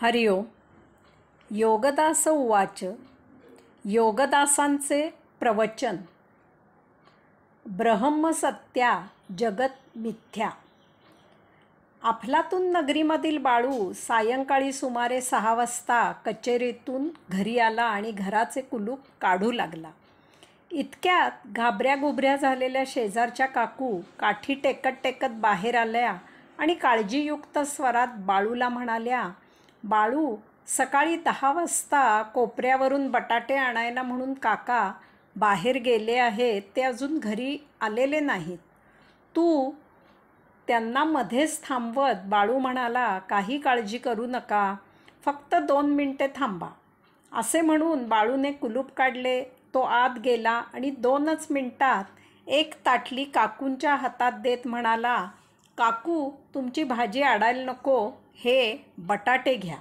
हरि ओम. योगदास उवाच. योगदासांचे प्रवचन. ब्रह्मसत्या जगत मिथ्या. अफलातून नगरीमधील बाळू सायंकाळी सुमारे 6 वाजता कचेरीतून घरी आला आणि घराचे कुलूप काढू लागला. इतक्यात घाबऱ्यागुबऱ्या झालेल्या शेजारच्या काकू काठी टेकत टेकत बाहेर आल्या आणि काळजीयुक्त स्वरात बाळूला म्हणाल्या, बाळू, सकाळी 10 वाजता कोपऱ्यावरून बटाटे आणायला म्हणून काका बाहेर गेले आहेत, ते अजून घरी आलेले नाहीत. तू त्यांना मध्येच थांबवत बाळू म्हणाला, काही काळजी करू नका, फक्त 2 मिनिटे थांबा. असे म्हणून बाळूने कुलूप काढले. तो आत गेला आणि 2च मिनिटात एक ताटली काकूंच्या हातात देत म्हणाला, काकू, तुमची भाजी अडायला नको, हे बटाटे घ्या.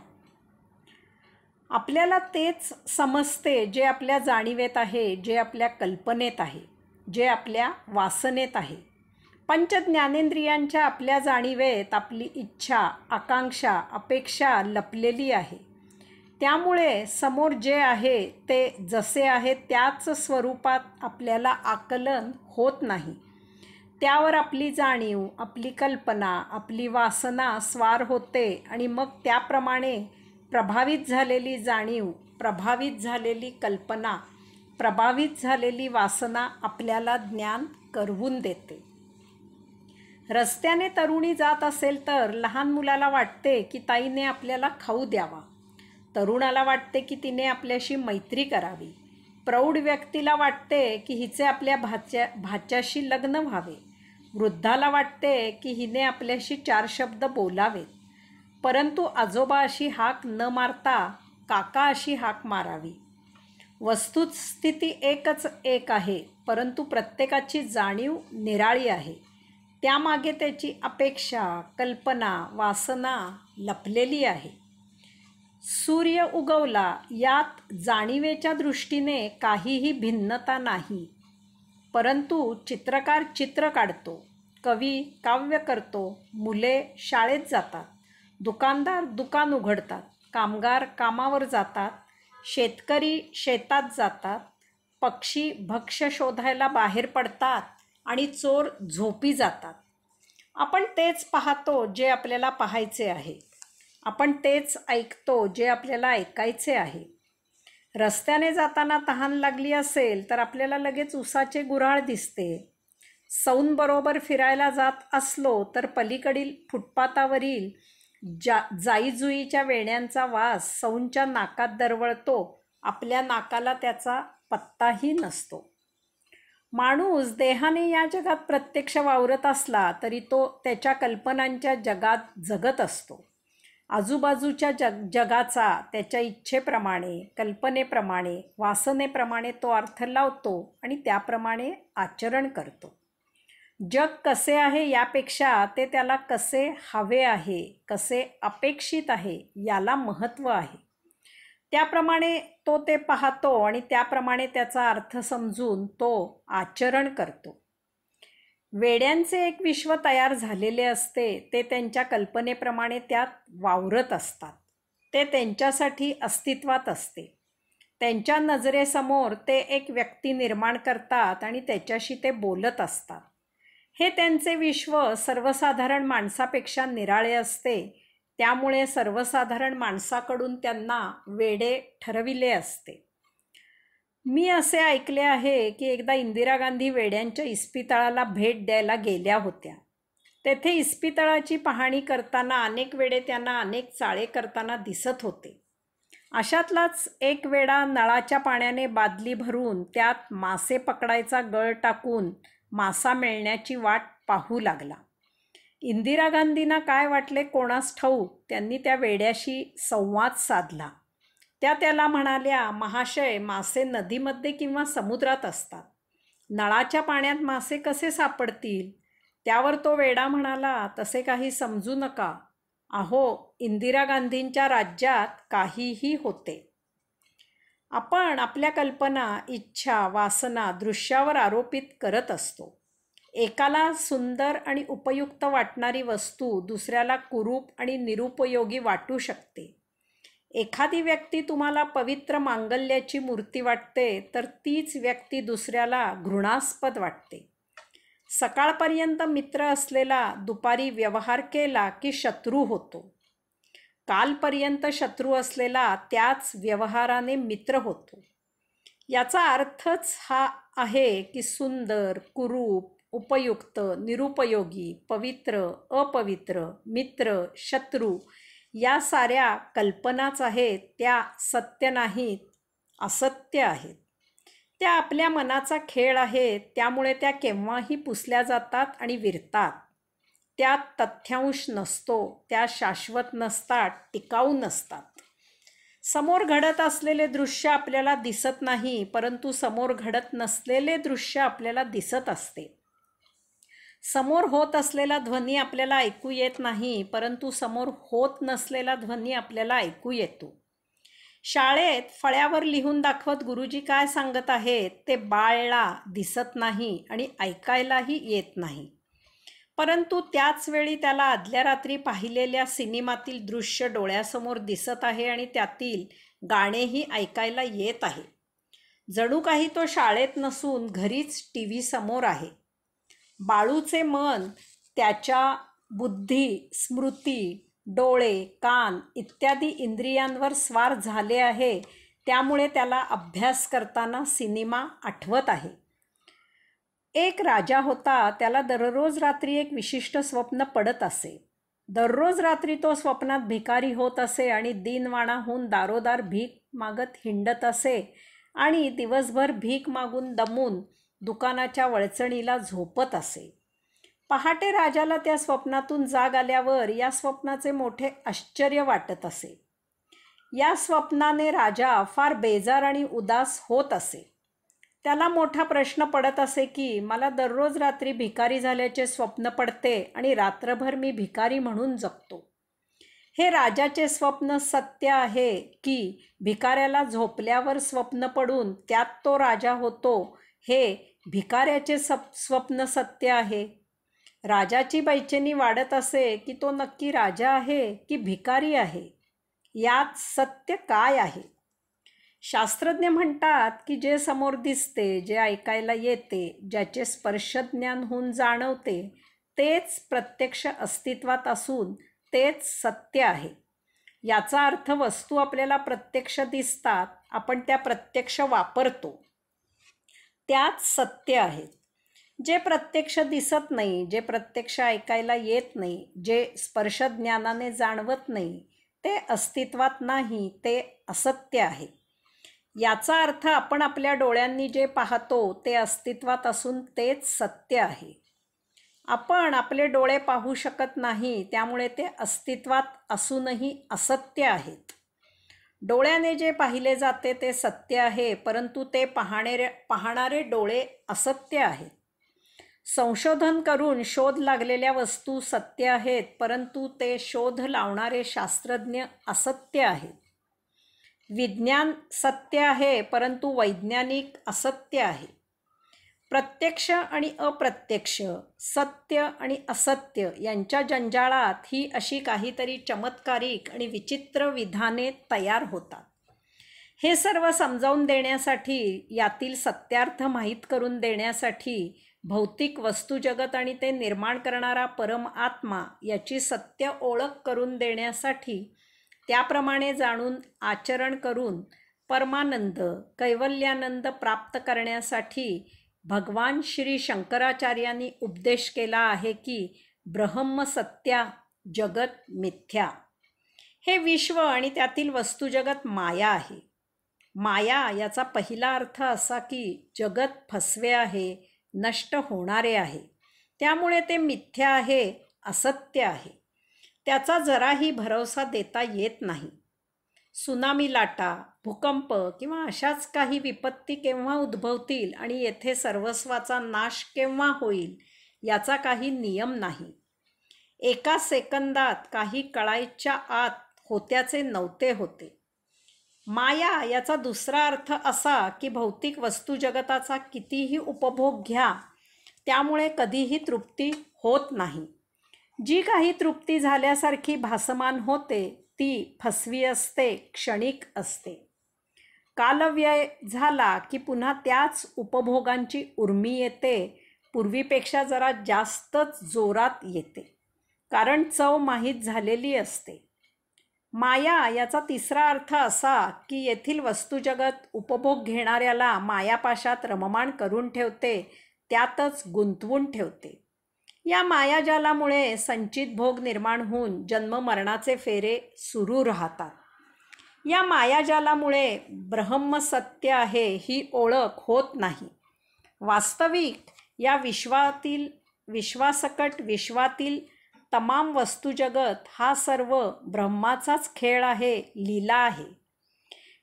आपल्याला तेच समजते जे आपल्या जाणीवेत आहे, जे आपल्या कल्पनेत आहे, जे आपल्या वासनेत आहे. पंच ज्ञानेंद्रियांच्या आपल्या जाणीवेत आपली इच्छा, आकांक्षा, अपेक्षा लपलेली आहे. त्यामुळे समोर जे आहे ते जसे आहे त्याच स्वरूपात आपल्याला आकलन होत नाही. त्यावर आपली जाणीव, आपली कल्पना, आपली वासना स्वार होते आणि मग त्याप्रमाणे प्रभावित झालेली जाणीव, प्रभावित झालेली कल्पना, प्रभावित झालेली वासना आपल्याला ज्ञान करवून देते. रस्त्याने तरुणी जात असेल तर लहान मुलाला वाटते की ताईने आपल्याला खाऊ द्यावा. तरुणाला वाटते की तिने आपल्याशी मैत्री करावी. प्रौढ व्यक्तीला वाटते की हिचे आपल्या भाच्याशी लग्न व्हावे. वृद्धाला वाटते की हिने आपल्याशी 4 शब्द बोलावेत. परंतु आजोबा अशी हाक न मारता काका अशी हाक मारावी. वस्तुस्थिती एकच एक आहे, परंतु प्रत्येकाची जाणीव निराळी आहे. त्यामागे त्याची अपेक्षा, कल्पना, वासना लपलेली आहे. सूर्य उगवला यात जाणीवेच्या दृष्टीने काहीही भिन्नता नाही. परंतु चित्रकार चित्र काढतो, कवी काव्य करतो, मुले शाळेत जातात, दुकानदार दुकान उघडतात, कामगार कामावर जातात, शेतकरी शेतात जातात, पक्षी भक्ष्य शोधायला बाहेर पडतात आणि चोर झोपी जातात. आपण तेच पाहतो जे आपल्याला पाहायचे आहे. आपण तेच ऐकतो जे आपल्याला ऐकायचे आहे. रस्त्याने जाताना तहान लागली असेल तर आपल्याला लगेच उसाचे गुऱ्हाळ दिसते. सौंबरोबर फिरायला जात असलो तर पलीकडील फुटपाथावरील जाईजुईच्या वेण्यांचा वास सौंच्या नाकात दरवळतो. आपल्या नाकाला त्याचा पत्ताही नसतो. माणूस देहाने या जगात प्रत्यक्ष वावरत असला तरी तो त्याच्या कल्पनांच्या जगात जगत असतो. आजूबाजूच्या जगाचा त्याच्या इच्छेप्रमाणे, कल्पनेप्रमाणे, वासनेप्रमाणे तो अर्थ लावतो आणि त्याप्रमाणे आचरण करतो. जग कसे आहे यापेक्षा ते त्याला कसे हवे आहे, कसे अपेक्षित आहे याला महत्त्व आहे. त्याप्रमाणे तो ते पाहतो आणि त्याप्रमाणे त्याचा अर्थ समजून तो आचरण करतो. वेड्यांचे एक विश्व तयार झालेले असते. ते त्यांच्या कल्पनेप्रमाणे त्यात वावरत असतात. ते त्यांच्यासाठी अस्तित्वात असते. त्यांच्या नजरेसमोर ते एक व्यक्ती निर्माण करतात आणि त्याच्याशी ते बोलत असतात. हे त्यांचे विश्व सर्वसाधारण माणसापेक्षा निराळे असते. त्यामुळे सर्वसाधारण माणसाकडून त्यांना वेडे ठरविले असते. मी असे ऐकले आहे की एकदा इंदिरा गांधी वेड्यांच्या इस्पितळाला भेट द्यायला गेल्या होत्या. तेथे इस्पितळाची पाहणी करताना अनेक वेडे त्यांना अनेक चाळे करताना दिसत होते. अशातलाच एक वेडा नळाच्या पाण्याने बादली भरून त्यात मासे पकडायचा गळ टाकून मासा मिळण्याची वाट पाहू लागला. इंदिरा गांधींना काय वाटले कोणास ठाऊक, त्यांनी त्या वेड्याशी संवाद साधला. त्या त्याला म्हणाल्या, महाशय, मासे नदीमध्ये किंवा समुद्रात असतात. नळाच्या पाण्यात मासे कसे सापडतील? त्यावर तो वेडा म्हणाला, तसे काही समजू नका. अहो, इंदिरा गांधींच्या राज्यात काहीही होते. आपण आपल्या कल्पना, इच्छा, वासना दृश्यावर आरोपित करत असतो. एकाला सुंदर आणि उपयुक्त वाटणारी वस्तू दुसऱ्याला कुरूप आणि निरुपयोगी वाटू शकते. एखादी व्यक्ती तुम्हाला पवित्र मांगल्याची मूर्ती वाटते तर तीच व्यक्ती दुसऱ्याला घृणास्पद वाटते. सकाळपर्यंत मित्र असलेला दुपारी व्यवहार केला की शत्रू होतो. कालपर्यंत शत्रू असलेला त्याच व्यवहाराने मित्र होतो. याचा अर्थच हा आहे की सुंदर, कुरूप, उपयुक्त, निरुपयोगी, पवित्र, अपवित्र, मित्र, शत्रू या साऱ्या कल्पनाच आहेत, त्या सत्य नाहीत, असत्य आहेत. त्या आपल्या मनाचा खेळ आहे, त्यामुळे त्या केव्हाही पुसल्या जातात आणि विरतात. त्यात तथ्यांश नसतो, त्या शाश्वत नसतात, टिकाऊ नसतात. समोर घडत असलेले दृश्य आपल्याला दिसत नाही, परंतु समोर घडत नसलेले दृश्य आपल्याला दिसत असते. समोर होत असलेला ध्वनी आपल्याला ऐकू येत नाही, परंतु समोर होत नसलेला ध्वनी आपल्याला ऐकू येतो. शाळेत फळ्यावर लिहून दाखवत गुरुजी काय सांगत आहेत ते बाळला दिसत नाही आणि ऐकायलाही येत नाही, परंतु त्याच वेळी त्याला आदल्या रात्री पाहिलेल्या सिनेमातील दृश्य डोळ्यासमोर दिसत आहे आणि त्यातील गाणेही ऐकायला येत आहे. जणू काही तो शाळेत नसून घरीच TV समोर आहे. बाळूचे मन त्याच्या बुद्धी, स्मृती, डोळे, कान इत्यादी इंद्रियांवर स्वार झाले आहे, त्यामुळे त्याला अभ्यास करताना सिनेमा आठवत आहे. एक राजा होता, त्याला दररोज रात्री एक विशिष्ट स्वप्न पडत असे. दररोज रात्री तो स्वप्नात भिकारी होत असे आणि दीनवाणा होऊन दारोदार भीक मागत हिंडत असे आणि दिवसभर भीक मागून दमून दुकानाच्या वळचणीला झोपत असे. पहाटे राजाला त्या स्वप्नातून जाग आल्यावर या स्वप्नाचे मोठे आश्चर्य वाटत असे. या स्वप्नाने राजा फार बेजार आणि उदास होत असे. त्याला मोठा प्रश्न पडत असे की मला दररोज रात्री भिकारी झाल्याचे स्वप्न पडते आणि रात्रभर मी भिकारी म्हणून जगतो. हे राजाचे स्वप्न सत्य आहे की भिकाऱ्याला झोपल्यावर स्वप्न पडून त्यात तो राजा होतो, हे भिकाऱ्याचे स्वप्न सत्य आहे? राजाची बैचेनी वाढत असे की तो नक्की राजा आहे की भिकारी आहे. यात सत्य काय आहे? शास्त्रज्ञ म्हणतात की जे समोर दिसते, जे ऐकायला येते, ज्याचे स्पर्शज्ञान होऊन जाणवते, तेच प्रत्यक्ष अस्तित्वात असून तेच सत्य आहे. याचा अर्थ वस्तू आपल्याला प्रत्यक्ष दिसतात, आपण त्या प्रत्यक्ष वापरतो, त्याच सत्य आहेत. जे प्रत्यक्ष दिसत नाही, जे प्रत्यक्ष ऐकायला येत नाही, जे स्पर्शज्ञानाने जाणवत नाही, ते अस्तित्वात नाही, ते असत्य आहे. याचा अर्थ आपण आपल्या डोळ्यांनी जे पाहतो ते अस्तित्वात असून तेच सत्य आहे. आपण आपले डोळे पाहू शकत नाही, त्यामुळे ते अस्तित्वात असूनही असत्य आहेत. डोळ्याने जे पाहिले जाते ते सत्य आहे, परंतु ते पाहणारे डोळे असत्य आहेत. संशोधन करून शोध लागलेल्या वस्तू सत्य आहेत, परंतु ते शोध लावणारे शास्त्रज्ञ असत्य आहेत. विज्ञान सत्य आहे, परंतु वैज्ञानिक असत्य आहे. प्रत्यक्ष आणि अप्रत्यक्ष, सत्य आणि असत्य यांच्या जंजाळात ही अशी काहीतरी चमत्कारिक आणि विचित्र विधाने तयार होतात. हे सर्व समजावून देण्यासाठी, यातील सत्यार्थ माहीत करून देण्यासाठी, भौतिक वस्तुजगत आणि ते निर्माण करणारा परम आत्मा याची सत्य ओळख करून देण्यासाठी, त्याप्रमाणे जाणून आचरण करून परमानंद, कैवल्यानंद प्राप्त करण्यासाठी भगवान श्री शंकराचार्यांनी उपदेश केला आहे की ब्रह्म सत्या, जगत मिथ्या. हे विश्व आणि त्यातील वस्तुजगत माया आहे. माया याचा पहिला अर्थ असा की जगत फसवे आहे, नष्ट होणारे आहे, त्यामुळे ते मिथ्या आहे, असत्य आहे. त्याचा जराही भरवसा देता येत नाही. सुनामी लाटा, भूकंप किंवा अशाच काही विपत्ती केव्हा उद्भवतील आणि येथे सर्वस्वाचा नाश केव्हा होईल याचा काही नियम नाही. एका सेकंदात काही कळायच्या आत होत्याचे नव्हते होते. माया याचा दुसरा अर्थ असा की भौतिक वस्तुजगताचा कितीही उपभोग घ्या, त्यामुळे कधीही तृप्ती होत नाही. जी काही तृप्ती झाल्यासारखी भासमान होते ती फसवी असते, क्षणिक असते. कालव्यय झाला की पुन्हा त्याच उपभोगांची उर्मी येते, पूर्वीपेक्षा जरा जास्तच जोरात येते, कारण चव माहीत झालेली असते. माया याचा तिसरा अर्थ असा की येथील वस्तुजगत उपभोग घेणाऱ्याला मायापाशात रममाण करून ठेवते, त्यातच गुंतवून ठेवते. या मायाजालामुळे संचित भोग निर्माण होऊन जन्ममरणाचे फेरे सुरू राहतात. या मायाजालामुळे ब्रह्म सत्य आहे ही ओळख होत नाही. वास्तविक या विश्वासकट विश्वातील तमाम वस्तुजगत हा सर्व ब्रह्माचाच खेळ आहे, लीला आहे.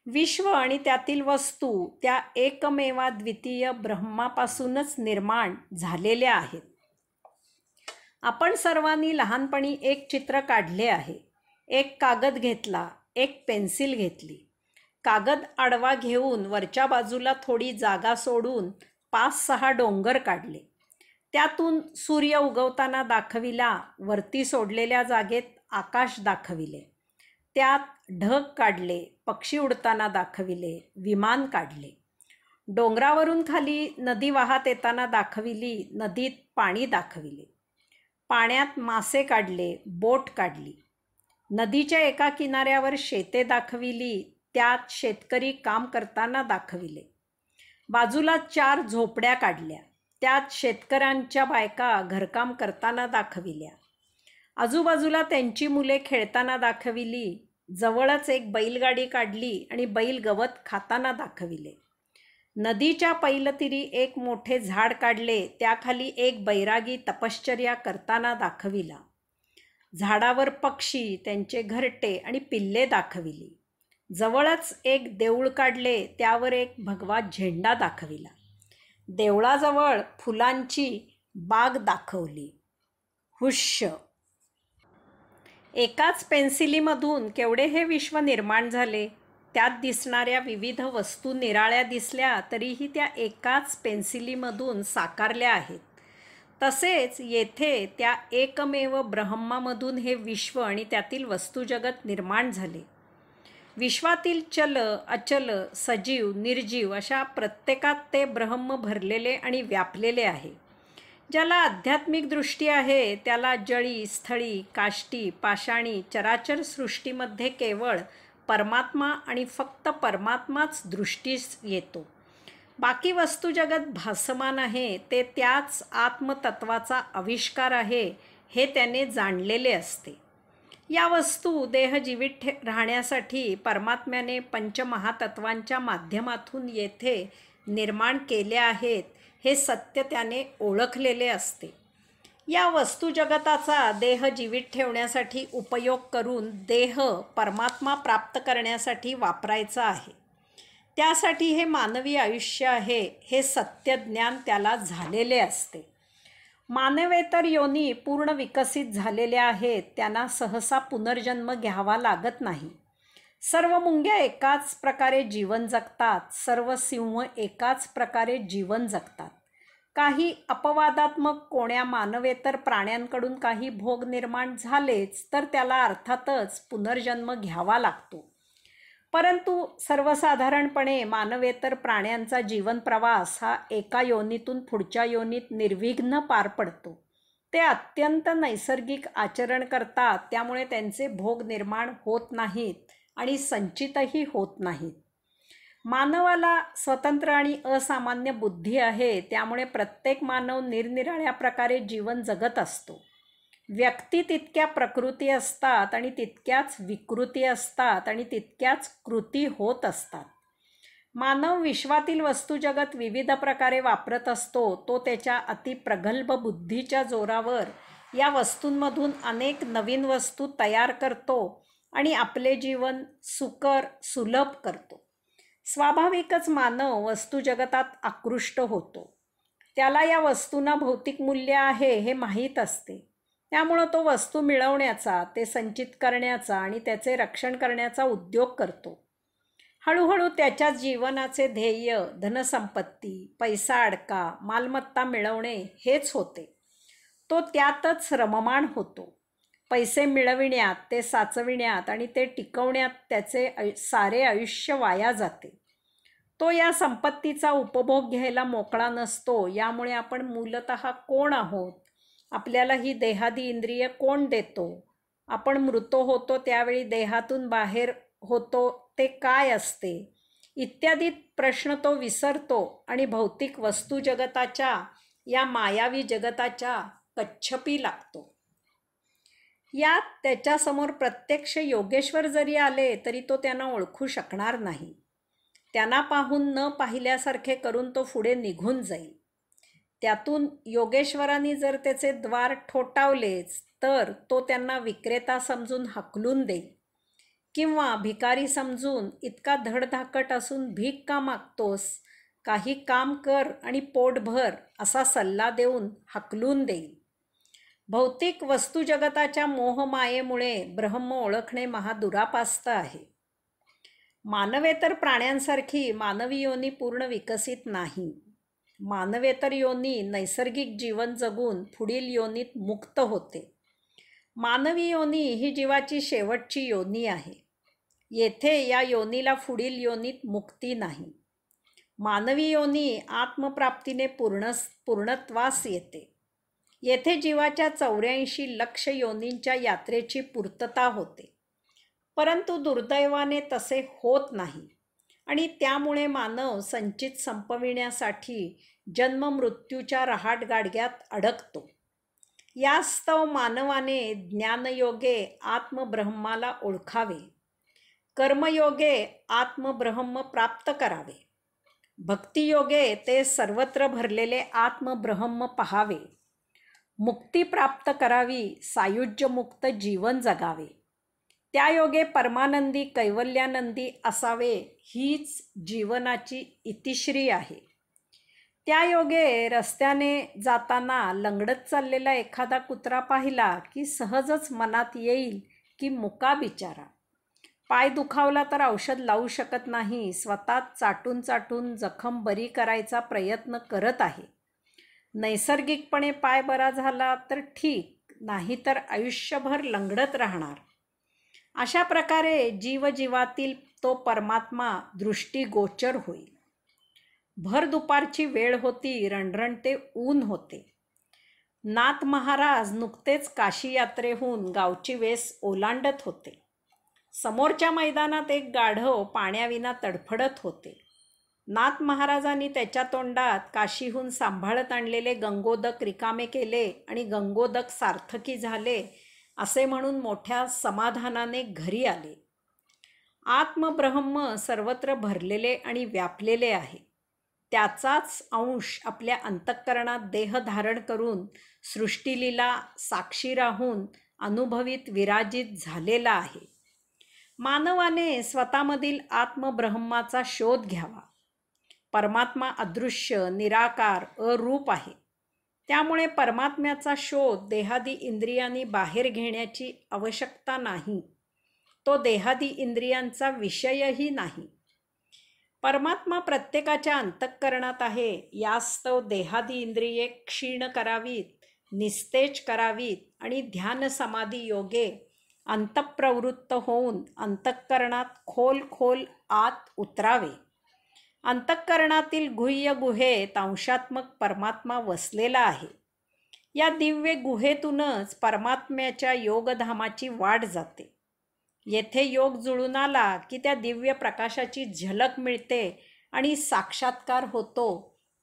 विश्व आणि त्यातील वस्तू त्या एकमेवाद्वितीय ब्रह्मापासूनच निर्माण झालेल्या आहेत. आपण सर्वांनी लहानपणी एक चित्र काढले आहे. एक कागद घेतला, एक पेन्सिल घेतली. कागद आडवा घेऊन वरच्या बाजूला थोडी जागा सोडून 5-6 डोंगर काढले. त्यातून सूर्य उगवताना दाखविला, वरती सोडलेल्या जागेत आकाश दाखविले. त्यात ढग काढले, पक्षी उडताना दाखविले, विमान काढले. डोंगरावरून खाली नदी वाहत येताना दाखविली, नदीत पाणी दाखविले. पाण्यात मासे काढले, बोट काढली. नदीच्या एका किनाऱ्यावर शेते दाखविली, त्यात शेतकरी काम करताना दाखविले. बाजूला 4 झोपड्या काढल्या, त्यात शेतकऱ्यांच्या बायका घरकाम करताना दाखविल्या. आजूबाजूला त्यांची मुले खेळताना दाखविली. जवळच एक बैलगाडी काढली आणि बैल गवत खाताना दाखविले. नदीच्या पैलतीरी एक मोठे झाड काढले, त्याखाली एक बैरागी तपश्चर्या करताना दाखविला. झाडावर पक्षी, त्यांचे घरटे आणि पिल्ले दाखविली. जवळच एक देऊळ काढले, त्यावर एक भगवा झेंडा दाखविला. देवळाजवळ फुलांची बाग दाखवली. हुश्य! एकाच पेन्सिलीमधून केवढे हे विश्व निर्माण झाले. त्यात दिसणाऱ्या विविध वस्तू निराळ्या दिसल्या तरीही त्या एकाच पेन्सिलीमधून साकारल्या आहेत. तसेच येथे त्या एकमेव ब्रह्मामधून हे विश्व आणि त्यातील वस्तुजगत निर्माण झाले. विश्वातील चल, अचल, सजीव, निर्जीव अशा प्रत्येकात ते ब्रह्म भरलेले आणि व्यापलेले आहे. ज्याला आध्यात्मिक दृष्टी आहे त्याला जळी, स्थळी, काष्टी, पाषाणी चराचर सृष्टीमध्ये केवळ परमात्मा आणि फक्त परमात्माच दृष्टीस येतो. बाकी वस्तुजगत भासमान आहे, ते त्याच आत्मतत्वाचा आविष्कार आहे हे त्याने जाणलेले असते. या वस्तू देह जीवित राहण्यासाठी परमात्म्याने पंचमहातत्वांच्या माध्यमातून येथे निर्माण केल्या आहेत हे सत्य त्याने ओळखलेले असते. या वस्तुजगताचा देह जीवित ठेवण्यासाठी उपयोग करून देह परमात्मा प्राप्त करण्यासाठी वापरायचा आहे. त्यासाठी हे मानवी आयुष्य आहे हे सत्य ज्ञान त्याला झालेले असते. मानवेतर योनी पूर्ण विकसित झालेल्या आहेत, त्यांना सहसा पुनर्जन्म घ्यावा लागत नाही. सर्व मुंग्या एकाच प्रकारे जीवन जगतात, सर्व सिंह एकाच प्रकारे जीवन जगतात. काही अपवादात्मक कोण्या मानवेतर प्राण्यांकडून काही भोग निर्माण झालेच तर त्याला अर्थातच पुनर्जन्म घ्यावा लागतो. परंतु सर्वसाधारणपणे मानवेतर प्राण्यांचा जीवन प्रवास हा एका योनीतून पुढच्या योनीत निर्विघ्न पार पडतो. ते अत्यंत नैसर्गिक आचरण करतात, त्यामुळे त्यांचे भोग निर्माण होत नाहीत आणि संचितही होत नाहीत. मानवाला स्वतंत्र आणि असामान्य बुद्धी आहे, त्यामुळे प्रत्येक मानव निरनिराळ्या प्रकारे जीवन जगत असतो. व्यक्ती तितक्या प्रकृती असतात आणि तितक्याच विकृती असतात आणि तितक्याच कृती होत असतात. मानव विश्वातील वस्तुजगत विविध प्रकारे वापरत असतो. तो त्याच्या अतिप्रगल्भ बुद्धीच्या जोरावर या वस्तूंमधून अनेक नवीन वस्तू तयार करतो आणि आपले जीवन सुकर सुलभ करतो. स्वाभाविकच मानव वस्तुजगतात आकृष्ट होतो. त्याला या वस्तूंना भौतिक मूल्य आहे हे माहीत असते. त्यामुळं तो वस्तू मिळवण्याचा, ते संचित करण्याचा आणि त्याचे रक्षण करण्याचा उद्योग करतो. हळूहळू त्याच्या जीवनाचे ध्येय धनसंपत्ती, पैसा अडका, मालमत्ता मिळवणे हेच होते. तो त्यातच रममाण होतो. पैसे मिळविण्यात, ते साचविण्यात आणि ते टिकवण्यात त्याचे सारे आयुष्य वाया जाते. तो या संपत्तीचा उपभोग घ्यायला मोकळा नसतो. यामुळे आपण मूलतः कोण आहोत, आपल्याला ही देहादी इंद्रिय कोण देतो, आपण मृत होतो त्यावेळी देहातून बाहेर होतो ते काय असते, इत्यादी प्रश्न तो विसरतो आणि भौतिक वस्तू जगताच्या, या मायावी जगताच्या कच्छपी लागतो. यात त्याच्यासमोर प्रत्यक्ष योगेश्वर जरी आले तरी तो त्यांना ओळखू शकणार नाही. त्यांना पाहून न पाहिल्यासारखे करून तो पुढे निघून जाईल. त्यातून योगेश्वरांनी जर त्याचे द्वार ठोठावलेच तर तो त्यांना विक्रेता समजून हकलून देईल, किंवा भिकारी समजून इतका धडधाकट असून भीक का मागतोस, काही काम कर आणि पोट भर असा सल्ला देऊन हकलून देईल. भौतिक वस्तू जगताच्या मोहमायेमुळे ब्रह्म ओळखणे महादुरापास्त आहे. मानवेतर प्राण्यांसारखी मानवी योनी पूर्ण विकसित नाही. मानवेतर योनी नैसर्गिक जीवन जगून पुढील योनीत मुक्त होते. मानवी योनी ही जीवाची शेवटची योनी आहे. येथे या योनीला पुढील योनीत मुक्ती नाही. मानवी योनी आत्मप्राप्तीने पूर्णत्वास येते. येथे जीवाच्या 84 लक्ष योनींच्या यात्रेची पूर्तता होते. परंतु दुर्दैवाने तसे होत नाही आणि त्यामुळे मानव संचित संपविण्यासाठी जन्ममृत्यूच्या रहाटगाडग्यात अडकतो. यास्तव मानवाने ज्ञानयोगे आत्मब्रह्माला ओळखावे, कर्मयोगे आत्मब्रह्म प्राप्त करावे, भक्तियोगे ते सर्वत्र भरलेले आत्मब्रह्म पहावे, मुक्ती प्राप्त करावी, सायुज्यमुक्त जीवन जगावे, त्या योगे परमानंदी कैवल्यानंदी असावे. हीच जीवनाची इतिश्री आहे. त्या योगे रस्त्याने जाताना लंगडत चाललेला एखादा कुत्रा पाहिला की सहजच मनात येईल की मुका बिचारा, पाय दुखावला तर औषध लावू शकत नाही, स्वतः चाटून चाटून जखम बरी करायचा प्रयत्न करत आहे. नैसर्गिकपणे पाय बरा झाला तर ठीक, नाही तर आयुष्यभर लंगडत राहणार. अशा प्रकारे जीवजीवातील तो परमात्मा दृष्टीगोचर होईल. भर दुपारची वेळ होती, रणरणते ऊन होते. नाथ महाराज नुकतेच काशी यात्रेहून गावची वेस ओलांडत होते. समोरच्या मैदानात एक गाढव पाण्याविना तडफडत होते. नाथ महाराजांनी त्याच्या तोंडात काशीहून सांभाळत आणलेले गंगोदक रिकामे केले आणि गंगोदक सार्थकी झाले असे म्हणून मोठ्या समाधानाने घरी आले. आत्मब्रह्म सर्वत्र भरलेले आणि व्यापलेले आहे. त्याचाच अंश आपल्या अंतःकरणात देह धारण करून सृष्टीलीला साक्षी राहून अनुभवीत विराजित झालेला आहे. मानवाने स्वतःमधील आत्मब्रह्माचा शोध घ्यावा. परमात्मा अदृश्य, निराकार, अरूप आहे. त्यामुळे परमात्म्याचा शोध देहादी इंद्रियांनी बाहेर घेण्याची आवश्यकता नाही. तो देहादी इंद्रियांचा विषयही नाही. परमात्मा प्रत्येकाच्या अंतःकरणात आहे. यास्तव देहादी इंद्रिये क्षीण करावीत, निस्तेज करावीत आणि ध्यान समाधी योगे अंतःप्रवृत्त होऊन अंतःकरणात खोल खोल आत उतरावे. अंतःकरणातील गुह्य गुहेत अंशात्मक परमात्मा वसलेला आहे. या दिव्य गुहेतूनच परमात्म्याच्या योगधामाची वाट जाते. येथे योग जुळून आला की त्या दिव्य प्रकाशाची झलक मिळते आणि साक्षात्कार होतो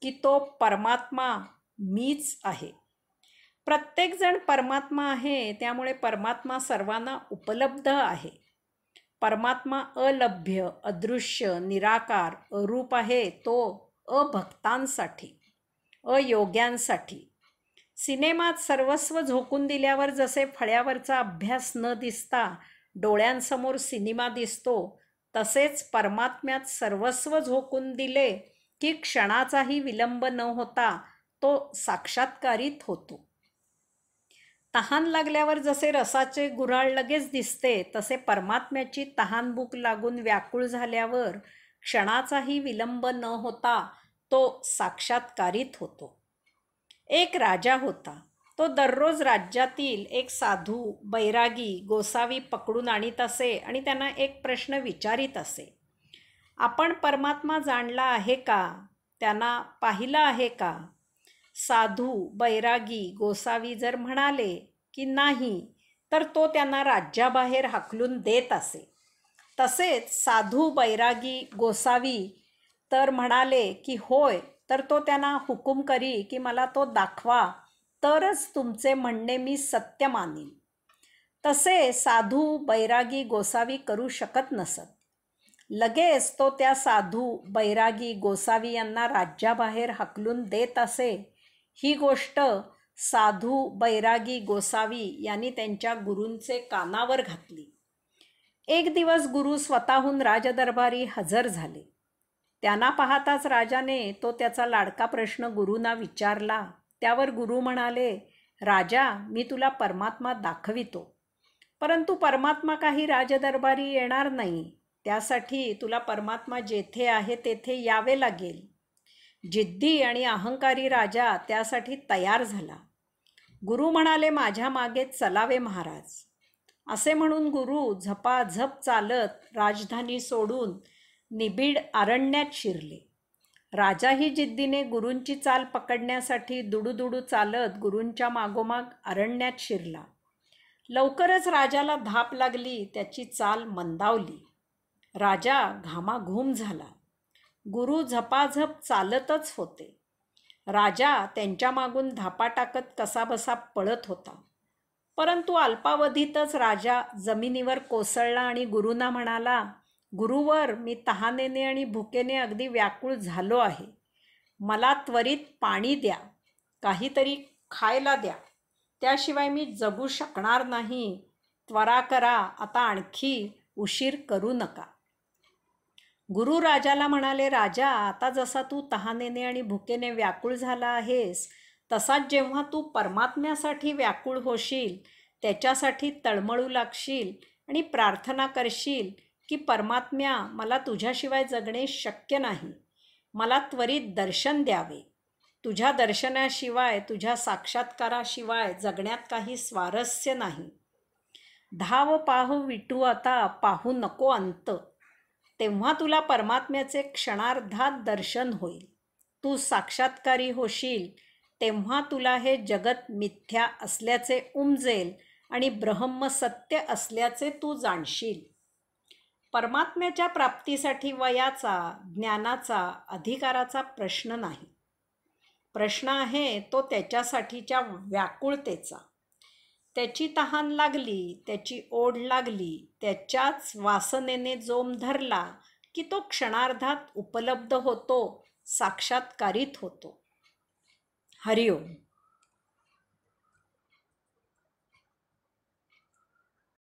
की तो परमात्मा मीच आहे. प्रत्येकजण परमात्मा आहे, त्यामुळे परमात्मा सर्वांना उपलब्ध आहे. परमात्मा अलभ्य, अदृश्य, निराकार, अरूप आहे. तो अभक्तांसाठी, अयोग्यांसाठी. सिनेमात सर्वस्व झोकून दिल्यावर जसे फळ्यावरचा अभ्यास न दिसता डोळ्यांसमोर सिनेमा दिसतो, तसेच परमात्म्यात सर्वस्व झोकून दिले की क्षणाचाही विलंब न होता तो साक्षात्कारित होतो. तहान लागल्यावर जसे रसाचे गुऱ्हाळ लगेच दिसते, तसे परमात्म्याची तहानभूक लागून व्याकुळ झाल्यावर क्षणाचाही विलंब न होता तो साक्षात्कारित होतो. एक राजा होता. तो दररोज राज्यातील एक साधू बैरागी गोसावी पकडून आणीत असे आणि त्यांना एक प्रश्न विचारित असे. आपण परमात्मा जाणला आहे का? त्यांना पाहिलं आहे का? साधू बैरागी गोसावी जर म्हणाले की नाही, तर तो त्यांना राज्याबाहेर हाकलून देत असे. तसेच साधू बैरागी गोसावी तर म्हणाले की होय, तर तो त्यांना हुकूम करी की मला तो दाखवा, तरच तुमचे म्हणणे मी सत्य मानीन. तसे साधू बैरागी गोसावी करू शकत नसत. लगेच तो त्या साधू बैरागी गोसावी यांना राज्याबाहेर हाकलून देत असे. ही गोष्ट साधू बैरागी गोसावी यांनी त्यांच्या गुरूंचे कानावर घातली. एक दिवस गुरु स्वतःहून राजदरबारी हजर झाले. त्यांना पाहताच राजाने तो त्याचा लाडका प्रश्न गुरूंना विचारला. त्यावर गुरु म्हणाले, राजा, मी तुला परमात्मा दाखवितो, परंतु परमात्मा काही राजदरबारी येणार नाही. त्यासाठी तुला परमात्मा जेथे आहे तेथे यावे लागेल. जिद्दी आणि अहंकारी राजा त्यासाठी तयार झाला. गुरु म्हणाले, माझ्या मागे चलावे महाराज. असे म्हणून गुरु झपाझप चालत राजधानी सोडून निबिड अरण्यात शिरले. राजाही जिद्दीने गुरूंची चाल पकडण्यासाठी दुडूदुडू चालत गुरूंच्या मागोमाग अरण्यात शिरला. लवकरच राजाला धाप लागली. त्याची चाल मंदावली. राजा घामाघूम झाला. गुरु झपाझप चालतच होते. राजा त्यांच्या मागून धापा टाकत कसाबसा पळत होता. परंतु अल्पावधीतच राजा जमिनीवर कोसळला आणि गुरूंना म्हणाला, गुरुवर, मी तहानेने आणि भुकेने अगदी व्याकुळ झालो आहे. मला त्वरित पाणी द्या, काहीतरी खायला द्या, त्याशिवाय मी जगू शकणार नाही. त्वरा करा, आता आणखी उशीर करू नका. गुरु राजाला म्हणाले, राजा, आता जसा तू तहानेने आणि भुकेने व्याकुळ झाला आहेस, तसाच जेव्हा तू परमात्म्यासाठी व्याकुळ होशील, त्याच्यासाठी तळमळू लागशील आणि प्रार्थना करशील की परमात्म्या, मला तुझ्याशिवाय जगणे शक्य नाही, मला त्वरित दर्शन द्यावे. तुझ्या दर्शनाशिवाय, तुझ्या साक्षात्काराशिवाय जगण्यात काही स्वारस्य नाही. धाव पाहू विटू आता, पाहू नको अंत. तेव्हा तुला परमात्म्याचे क्षणार्धात दर्शन होईल. तू साक्षात्कारी होशील, तेव्हा तुला हे जगत मिथ्या असल्याचे उमजेल आणि ब्रह्म सत्य असल्याचे तू जाणशील. परमात्म्याच्या प्राप्तीसाठी वयाचा, ज्ञानाचा, अधिकाराचा प्रश्न नाही. प्रश्न आहे तो त्याच्यासाठीच्या व्याकुळतेचा. त्याची तहान लागली, त्याची ओढ लागली, त्याच्याच वासनेने जोम धरला की तो क्षणार्धात उपलब्ध होतो, साक्षात्कारित होतो. हरिओम.